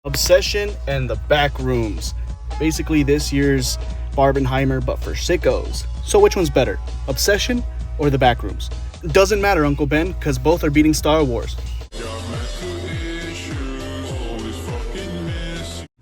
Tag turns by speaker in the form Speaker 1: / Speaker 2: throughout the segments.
Speaker 1: Obsession and the Backrooms. Basically this year's Barbenheimer, but for sickos. So which one's better, Obsession or the Backrooms? Doesn't matter, Uncle Ben, because both are beating Star Wars.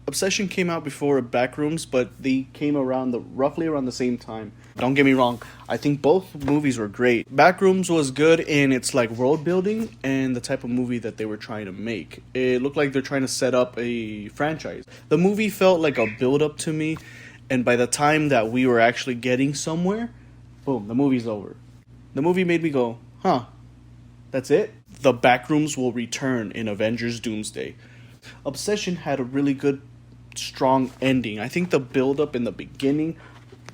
Speaker 1: Obsession came out before Backrooms, but they came around roughly around the same time. Don't get me wrong, I think both movies were great. Backrooms was good in its like world building and the type of movie that they were trying to make. It looked like they're trying to set up a franchise. The movie felt like a build up to me, and by the time that we were actually getting somewhere, boom, the movie's over. The movie made me go, huh, that's it? The Backrooms will return in Avengers Doomsday. Obsession had a really good, strong ending. I think the build up in the beginning,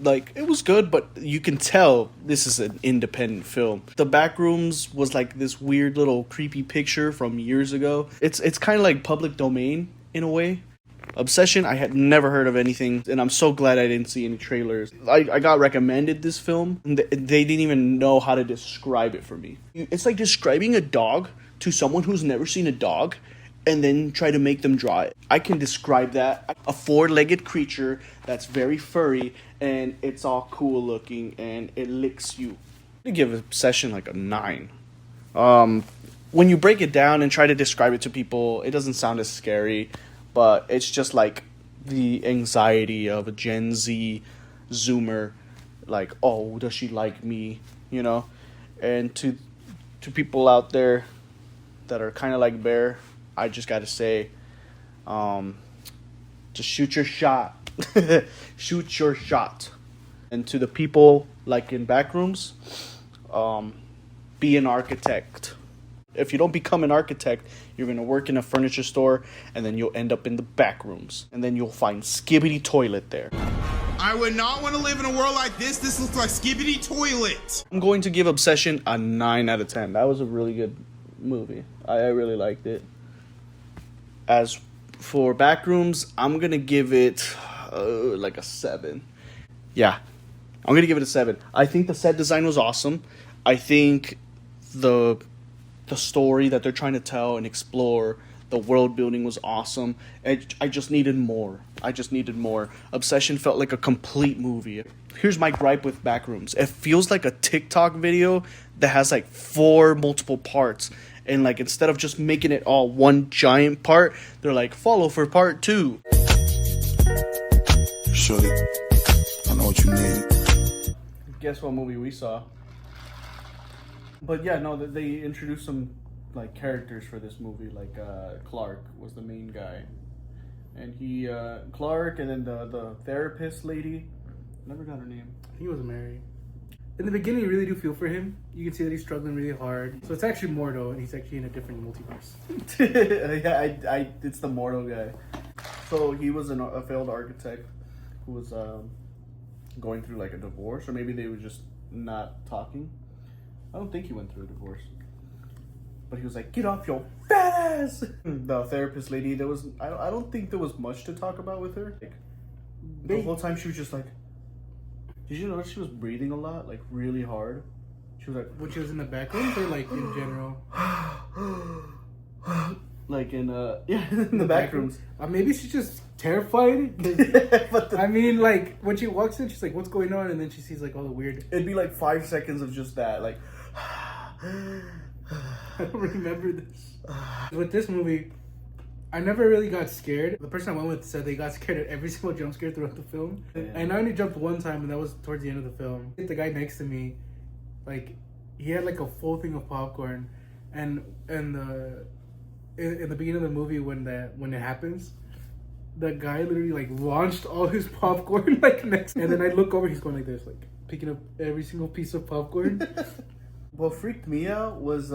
Speaker 1: like, it was good, but you can tell this is an independent film. The Backrooms was like this weird little creepy picture from years ago. It's kind of like public domain in a way. Obsession, I had never heard of anything, and I'm so glad I didn't see any trailers. I got recommended this film, and they didn't even know how to describe it for me. It's like describing a dog to someone who's never seen a dog, and then try to make them draw it. I can describe that. A four-legged creature that's very furry, and it's all cool looking, and it licks you. I give Obsession like a 9. When you break it down and try to describe it to people, it doesn't sound as scary, but it's just like the anxiety of a Gen Z Zoomer, like, oh, does she like me, you know? And to people out there that are kind of like Bear, I just gotta say, just shoot your shot. Shoot your shot. And to the people like in Backrooms, be an architect. If you don't become an architect, you're gonna work in a furniture store, and then you'll end up in the Backrooms, and then you'll find Skibbity Toilet there.
Speaker 2: I would not want to live in a world like this. This looks like Skibbity Toilet.
Speaker 1: I'm going to give Obsession a 9 out of 10. That was a really good movie. I really liked it. As for Backrooms, I'm gonna give it like a 7. Yeah, I'm gonna give it a 7. I think the set design was awesome. I think the story that they're trying to tell and explore, the world building was awesome. I just needed more. Obsession felt like a complete movie. Here's my gripe with Backrooms. It feels like a TikTok video that has like 4 multiple parts. And like, instead of just making it all one giant part, they're like, follow for part 2.
Speaker 3: Shorty, I know what you need.
Speaker 1: Guess what movie we saw? But yeah, no, they introduced some like characters for this movie. Like Clark was the main guy, and he Clark, and then the therapist lady. Never got her name.
Speaker 4: I think it was Mary. In the beginning, you really do feel for him. You can see that he's struggling really hard. So it's actually Mordo, and he's actually in a different multiverse.
Speaker 1: Yeah, it's the Mordo guy. So he was a failed architect who was going through like a divorce, or maybe they were just not talking. I don't think he went through a divorce, but he was like, "Get off your fat ass." The therapist lady, I don't think there was much to talk about with her. Like, the whole time she was just like, did you notice she was breathing a lot, like really hard? She was like,
Speaker 4: when she was in the Backrooms, or like in general?
Speaker 1: Like in in the Backrooms.
Speaker 4: Maybe she's just terrified. I mean, like when she walks in, she's like, "What's going on?" And then she sees like all the weird.
Speaker 1: It'd be like 5 seconds of just that, like.
Speaker 4: I don't remember this. With this movie, I never really got scared. The person I went with said they got scared at every single jump scare throughout the film. Yeah. And I only jumped one time, and that was towards the end of the film. The guy next to me, like, he had like a full thing of popcorn, and in the beginning of the movie when it happens, the guy literally like launched all his popcorn like next, and then I look over, he's going like this, like picking up every single piece of popcorn.
Speaker 1: What freaked me out was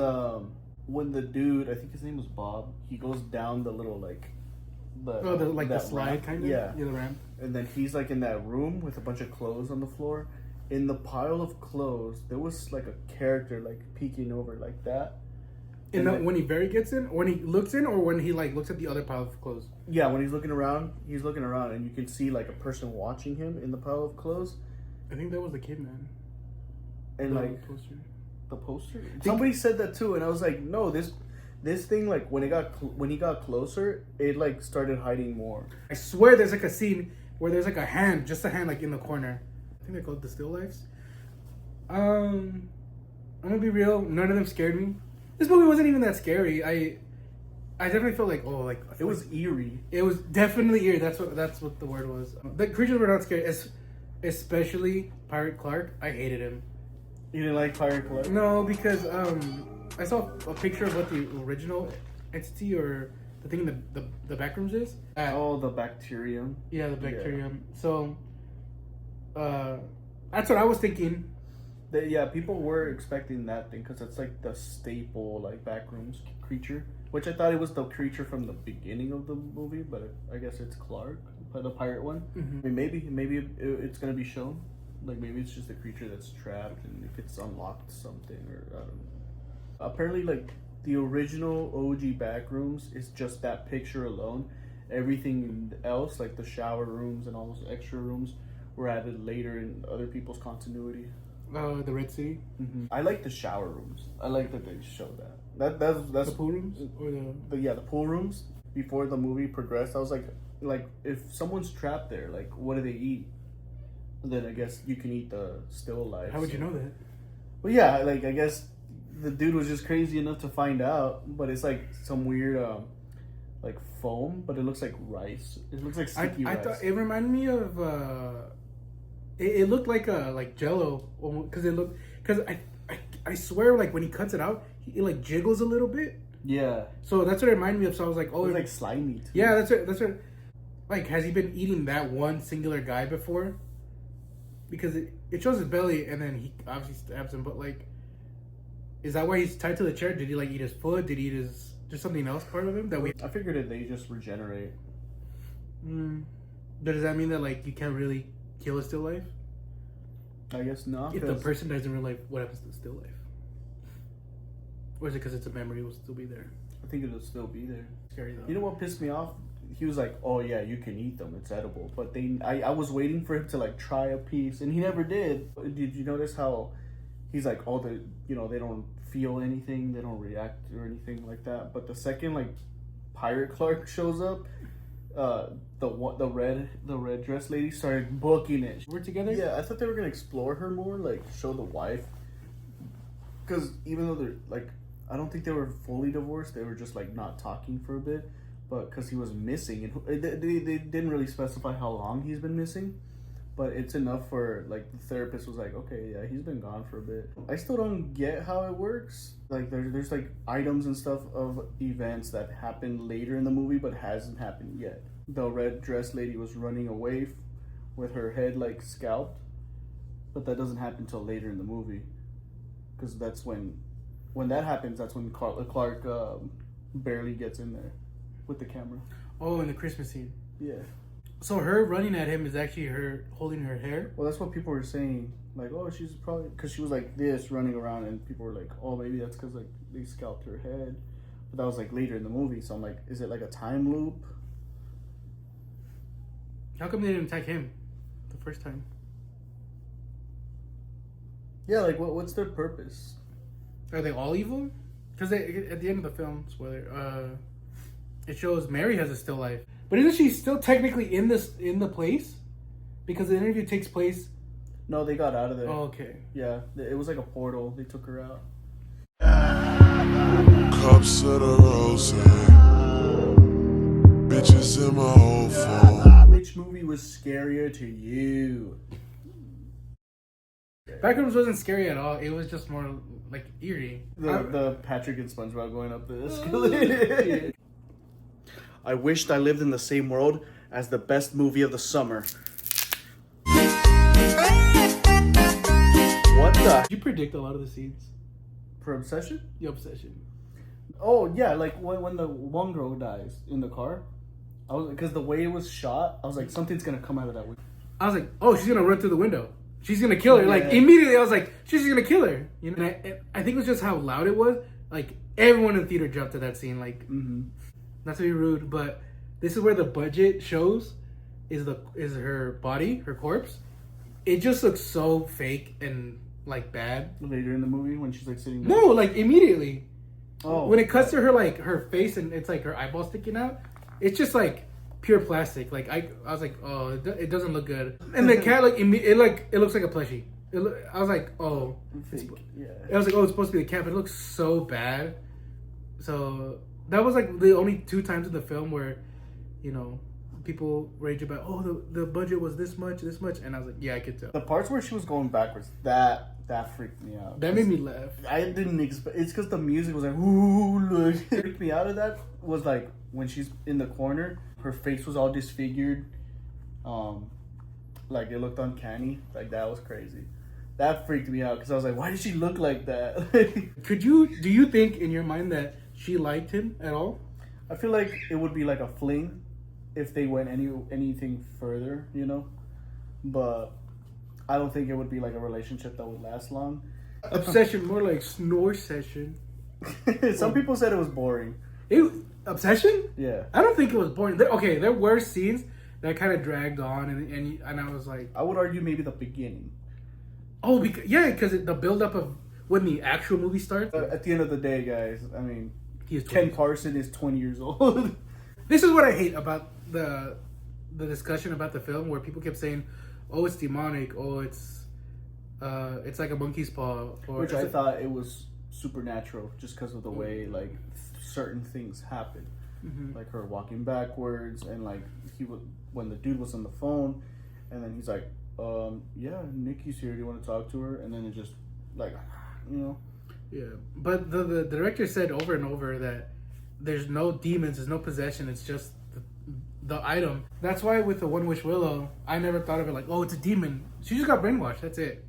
Speaker 1: when the dude, I think his name was Bob, he goes down the little like
Speaker 4: the slide kind of,
Speaker 1: yeah,
Speaker 4: the ramp,
Speaker 1: and then he's like in that room with a bunch of clothes on the floor, in the pile of clothes, there was like a character like peeking over like that.
Speaker 4: And when he very gets in, when he looks in, or when he like looks at the other pile of clothes.
Speaker 1: Yeah, when he's looking around, and you can see like a person watching him in the pile of clothes.
Speaker 4: I think that was the kid, man.
Speaker 1: And
Speaker 4: The
Speaker 1: like
Speaker 4: poster.
Speaker 1: the poster. Somebody said that too, and I was like, no, this thing like when he got closer, it like started hiding more.
Speaker 4: I swear, there's like a scene where there's like a hand, just a hand, like in the corner. I think they're called the still lifes. I'm gonna be real. None of them scared me. This movie wasn't even that scary. I definitely felt like
Speaker 1: It was eerie.
Speaker 4: It was definitely eerie. That's what the word was. The creatures were not scary, especially Pirate Clark. I hated him.
Speaker 1: You didn't like Pirate Clark?
Speaker 4: No, because I saw a picture of what the original entity or the thing in the Backrooms is.
Speaker 1: The bacterium.
Speaker 4: Yeah, the bacterium. Yeah. So, that's what I was thinking.
Speaker 1: People were expecting that thing because it's like the staple like Backrooms creature, which I thought it was the creature from the beginning of the movie, but I guess it's Clark, the pirate one.
Speaker 4: Mm-hmm.
Speaker 1: I mean, maybe it's gonna be shown. Like maybe it's just a creature that's trapped, and if it's unlocked something, or I don't know. Apparently, like the original OG Backrooms is just that picture alone. Everything else, like the shower rooms and all those extra rooms, were added later in other people's continuity.
Speaker 4: The Red City.
Speaker 1: Mm-hmm. I like the shower rooms. I like that they show that. That's
Speaker 4: the pool rooms or
Speaker 1: the pool rooms. Before the movie progressed, I was like if someone's trapped there, like what do they eat? And then I guess you can eat the still life.
Speaker 4: How would you know that?
Speaker 1: Well, yeah, like I guess the dude was just crazy enough to find out. But it's like some weird like foam, but it looks like rice. It looks like sticky rice.
Speaker 4: I thought it reminded me of. It looked like Jello because I swear like when he cuts it out, it like jiggles a little bit.
Speaker 1: Yeah.
Speaker 4: So that's what it reminded me of. So I was like, oh,
Speaker 1: it's like slimy too.
Speaker 4: Yeah, that's what. Like, has he been eating that one singular guy before? Because it shows his belly, and then he obviously stabs him. But like, is that why he's tied to the chair? Did he like eat his foot? Did he eat his just something else part of him that we?
Speaker 1: I figured that they just regenerate.
Speaker 4: But does that mean that like you can't really kill a still life?
Speaker 1: I guess not.
Speaker 4: If the person dies in real life, what happens to the still life? Or is it because it's a memory, it will still be there?
Speaker 1: I think it'll still be there.
Speaker 4: Scary though.
Speaker 1: You know what pissed me off? He was like, "Oh yeah, you can eat them. It's edible." But I was waiting for him to like try a piece, and he never did. Did you notice how he's like, "Oh, they don't feel anything, they don't react or anything like that." But the second like Pirate Clark shows up, the red dress lady started booking it.
Speaker 4: We're together?
Speaker 1: Yeah, I thought they were gonna explore her more, like show the wife. Because even though they're like, I don't think they were fully divorced. They were just like not talking for a bit. But because he was missing, and they didn't really specify how long he's been missing. But it's enough for like the therapist was like, okay, yeah, he's been gone for a bit. I still don't get how it works. Like there's like items and stuff of events that happen later in the movie, but hasn't happened yet. The red dress lady was running away with her head like scalped, but that doesn't happen until later in the movie, because that's when that happens. That's when Clark barely gets in there with the camera.
Speaker 4: Oh, in the Christmas scene.
Speaker 1: Yeah.
Speaker 4: So her running at him is actually her holding her hair?
Speaker 1: Well, that's what people were saying. Like, oh, she's probably... Because she was like this, running around, and people were like, oh, maybe that's because like they scalped her head. But that was like later in the movie, so I'm like, is it like a time loop?
Speaker 4: How come they didn't attack him the first time?
Speaker 1: Yeah, like, what's their purpose?
Speaker 4: Are they all evil? Because at the end of the film, spoiler, it shows Mary has a still life. But isn't she still technically in the place? Because the interview takes place...
Speaker 1: No, they got out of there.
Speaker 4: Oh, okay.
Speaker 1: Yeah, it was like a portal. They took her out.
Speaker 3: Cups of the rose, bitches in my old phone.
Speaker 1: Which movie was scarier to you?
Speaker 4: Backrooms wasn't scary at all. It was just more like eerie.
Speaker 1: The Patrick and SpongeBob going up the escalator. I wished I lived in the same world as the best movie of the summer. What the?
Speaker 4: Did you predict a lot of the scenes?
Speaker 1: For Obsession?
Speaker 4: The Obsession.
Speaker 1: Oh yeah, like when the one girl dies in the car, because the way it was shot, I was like, something's gonna come out of that window.
Speaker 4: I was like, oh, she's gonna run through the window. she's gonna kill her.
Speaker 1: Yeah.
Speaker 4: Like immediately, I was like, she's gonna kill her. You know, and I think it was just how loud it was. Like everyone in the theater jumped at that scene. Like, not to be rude, but this is where the budget shows is her body, her corpse. It just looks so fake and like bad.
Speaker 1: Later in the movie when she's like sitting.
Speaker 4: No, like immediately.
Speaker 1: Oh.
Speaker 4: When it cuts to her, like her face and it's like her eyeball sticking out, it's just like pure plastic. Like I was like, oh, it doesn't look good. And the cat, like it looks like a plushie. I was like, oh,
Speaker 1: Yeah.
Speaker 4: I was like, oh, it's supposed to be the cat, but it looks so bad. So that was like the only 2 times in the film where, you know, people rage about, oh, the budget was this much, and I was like, yeah, I could tell.
Speaker 1: The parts where she was going backwards, that freaked me out.
Speaker 4: That made me laugh.
Speaker 1: I didn't expect. It's because the music was like, ooh, look. What freaked me out of that was like when she's in the corner, her face was all disfigured. Like it looked uncanny. Like that was crazy. That freaked me out because I was like, why did she look like that?
Speaker 4: Do you think in your mind that she liked him at all?
Speaker 1: I feel like it would be like a fling if they went anything further, you know. But I don't think it would be like a relationship that would last long.
Speaker 4: Obsession, more like snore session.
Speaker 1: Some people said it was boring.
Speaker 4: Obsession?
Speaker 1: Yeah.
Speaker 4: I don't think it was boring. There were scenes that kind of dragged on, and I was like,
Speaker 1: I would argue maybe the beginning.
Speaker 4: oh, because the buildup of when the actual movie starts.
Speaker 1: At the end of the day, guys, I mean,
Speaker 4: He is
Speaker 1: Ken
Speaker 4: 20.
Speaker 1: Carson is 20 years old.
Speaker 4: This is what I hate about the discussion about the film, where people kept saying, "Oh, it's demonic. Oh, it's like a monkey's paw." Or
Speaker 1: Which I thought it was supernatural just because of the way like certain things happen, like her walking backwards and like when the dude was on the phone, and then he's like, yeah, Nikki's here. Do you want to talk to her? And then it just like, you know.
Speaker 4: Yeah, but the director said over and over that there's no demons, there's no possession. It's just the item. That's why with the One Wish Willow, I never thought of it like, oh, it's a demon. She just got brainwashed. That's it.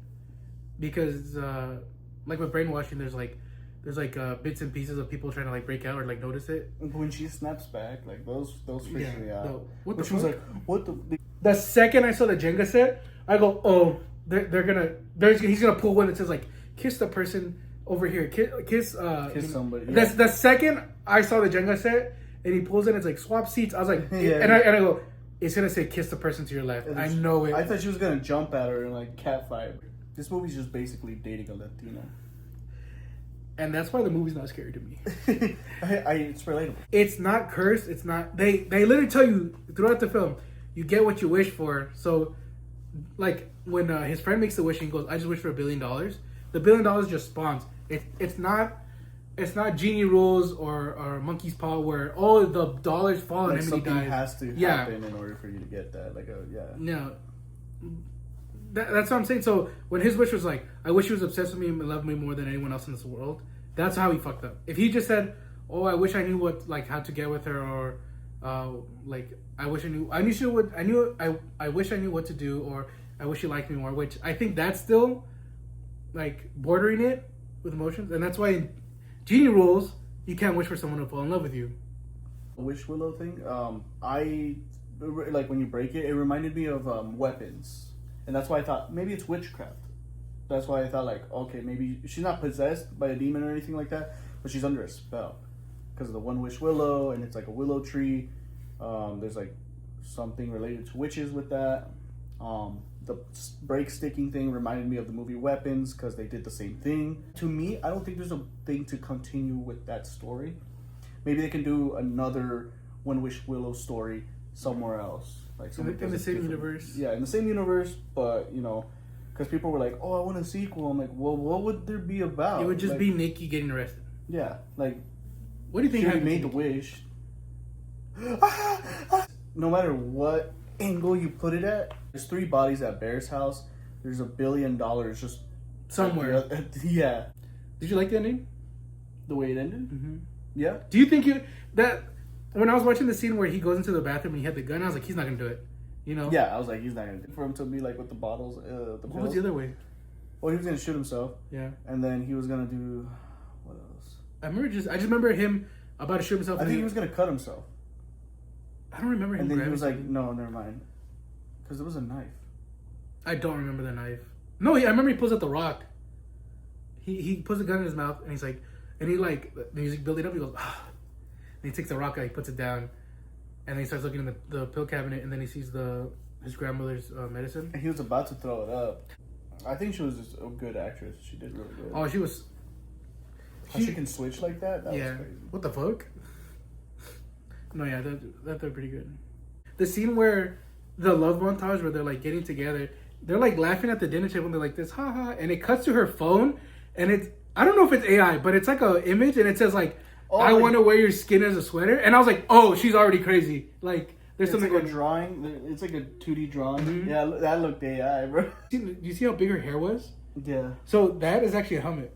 Speaker 4: Because like with brainwashing, there's like bits and pieces of people trying to like break out or like notice it.
Speaker 1: When she snaps back, like those freaked me out.
Speaker 4: What the
Speaker 1: She was
Speaker 4: fuck?
Speaker 1: like, what the?
Speaker 4: The second I saw the Jenga set, I go, oh, he's gonna pull one that says like, kiss the person over here, kiss
Speaker 1: Somebody.
Speaker 4: Yeah. That's the second I saw the Jenga set, and he pulls it. It's like swap seats. I was like,
Speaker 1: Yeah.
Speaker 4: and I go, it's gonna say kiss the person to your left. I know it.
Speaker 1: I thought she was gonna jump at her and like catfight. This movie's just basically dating a Latino.
Speaker 4: And that's why the movie's not scary to me.
Speaker 1: It's relatable.
Speaker 4: It's not cursed. It's not. They literally tell you throughout the film, you get what you wish for. So, like when his friend makes the wish and he goes, "I just wish for $1 billion." The $1 billion just spawns. It's not genie rules or monkey's paw where all the dollars fall
Speaker 1: Like
Speaker 4: and everybody
Speaker 1: something
Speaker 4: dies.
Speaker 1: has to
Speaker 4: Yeah.
Speaker 1: happen in order for you to get that.
Speaker 4: No. That's what I'm saying. So when his wish was like, I wish he was obsessed with me and loved me more than anyone else in this world, that's how he fucked up. If he just said, oh, I wish I knew how to get with her, or I wish I knew what to do, or I wish she liked me more, which I think that's still like bordering it with emotions. And that's why in Genie Rules, you can't wish for someone to fall in love with you.
Speaker 1: The Wish Willow thing, I like when you break it, it reminded me of weapons. And that's why I thought maybe it's witchcraft. That's why I thought like, okay, maybe she's not possessed by a demon or anything like that, but she's under a spell because of the One Wish Willow, and it's like a willow tree. There's like something related to witches with that. The break sticking thing reminded me of the movie Weapons because they did the same thing. To me, I don't think there's a thing to continue with that story. Maybe they can do another One Wish Willow story somewhere else. Like
Speaker 4: In the same universe.
Speaker 1: Yeah, in the same universe, but you know, because people were like, "Oh, I want a sequel." I'm like, "Well, what would there be about?"
Speaker 4: It would just
Speaker 1: like,
Speaker 4: be Nikki getting arrested.
Speaker 1: Yeah, like
Speaker 4: What do you think
Speaker 1: she already
Speaker 4: happened?
Speaker 1: made the wish. No matter what angle you put it at, there's 3 bodies at Bear's house. There's $1 billion just
Speaker 4: Somewhere.
Speaker 1: Yeah,
Speaker 4: Did you like the ending?
Speaker 1: the way it ended.
Speaker 4: Mm-hmm.
Speaker 1: Yeah,
Speaker 4: Do you think that when I was watching the scene where he goes into the bathroom and he had the gun, I was like, he's not gonna do it. You know?
Speaker 1: yeah. I was like, he's not gonna do it. For him to be like with the bottles. The
Speaker 4: What was the other way?
Speaker 1: Well, he was gonna shoot himself,
Speaker 4: Yeah.
Speaker 1: and then he was gonna do what else?
Speaker 4: I just remember him about to shoot himself.
Speaker 1: I think he was gonna cut himself.
Speaker 4: I don't remember him.
Speaker 1: And then he
Speaker 4: grabbing
Speaker 1: was like,
Speaker 4: something.
Speaker 1: no, never mind. Because there was a knife.
Speaker 4: I don't remember the knife. No, I remember he pulls out the rock. He puts a gun in his mouth and he's like, and he like the music building up. He goes, ah. And he takes the rock out, he puts it down, and then he starts looking in the pill cabinet, and then he sees his grandmother's medicine.
Speaker 1: And he was about to throw it up. I think she was just a good actress. She did really good.
Speaker 4: Oh, she was.
Speaker 1: How she can switch like that? That was crazy.
Speaker 4: What the fuck? No, yeah, that they're pretty good. The scene where the love montage where they're like getting together, they're like laughing at the dinner table and they're like this, ha ha, and it cuts to her phone, and it's, I don't know if it's AI, but it's like a image and it says like, I want to wear your skin as a sweater, and I was like, oh, she's already crazy. Like there's something
Speaker 1: like a drawing. It's like a 2D drawing. Mm-hmm. Yeah, that looked AI, bro.
Speaker 4: You see how big her hair was?
Speaker 1: Yeah.
Speaker 4: So that is actually a helmet.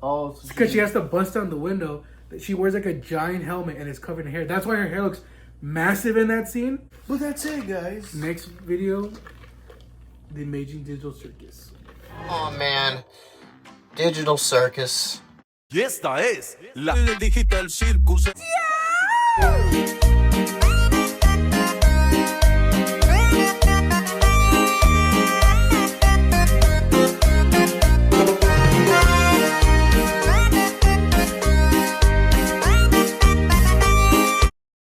Speaker 1: Oh,
Speaker 4: because she has to bust down the window. She wears like a giant helmet and it's covered in hair. That's why her hair looks massive in that scene.
Speaker 1: But that's it, guys.
Speaker 4: Next video, the Amazing Digital Circus.
Speaker 5: Oh man, Digital Circus.
Speaker 6: Y esta es la Digital Circus. Yeah!